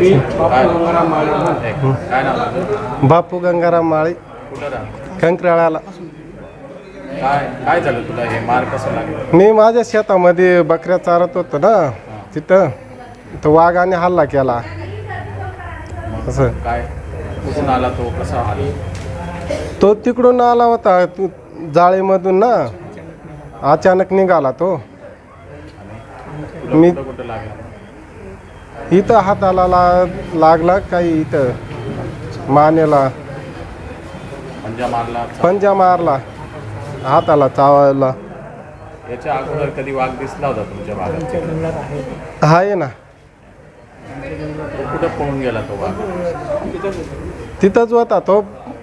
मी बापू गंगाराम माळी. काय नाव तुझं? बापू गंगाराम माळी, कुठं राहतो? कंकराळ्याला. काय काय झालं तुला? हे मार कसं लागलं? मी माझ्या शेतामध्ये बकऱ्या चारत होतो ना, तिथं तो वाघाने हल्ला केला. असं काय कुठून आला तो? कसा आला? तो तिकडून आला होता जाळीमधून ना, अचानक निघाला तो. तुला मी- कुठं कुठं लागला? इथं हाताला लागला, काही इथं मानेला पंजा मारला? पंजा मारला, हाताला चावायला. याच्या अगोदर कधी वाघ दिसला होता तुमच्या भागात? आहे ना, तो कुठं पळून गेला तो वाघ? तिथंच होता तो,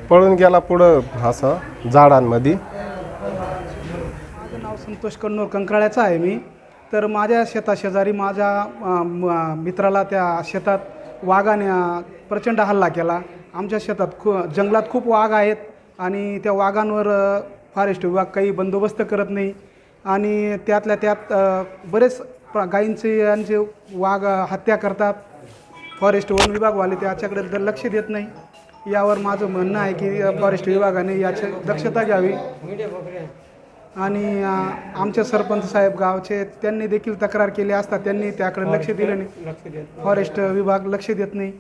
पळून गेला पुढं असं झाडांमध्ये. माझं नाव संतोष कन्नूर, कंकराळ्याचा आहे मी. तर माझ्या शेताशेजारी माझ्या मित्राला त्या शेतात वाघाने प्रचंड हल्ला केला. आमच्या शेतात जंगलात खूप वाघ आहेत आणि त्या वाघांवर फॉरेस्ट विभाग काही बंदोबस्त करत नाही आणि त्यातल्या त्यात बरेच गायींचे यांचे वाघ हत्या करतात. फॉरेस्ट वन विभागवाले त्याच्याकडे तर लक्ष देत नाही. यावर माझं म्हणणं आहे की फॉरेस्ट विभागाने याची दक्षता घ्यावी आणि आमचे सरपंच साहेब गावचे त्यांनी देखील तक्रार केली असता त्यांनी त्याकडे लक्ष दिलं नाही. फॉरेस्ट विभाग लक्ष देत नाही.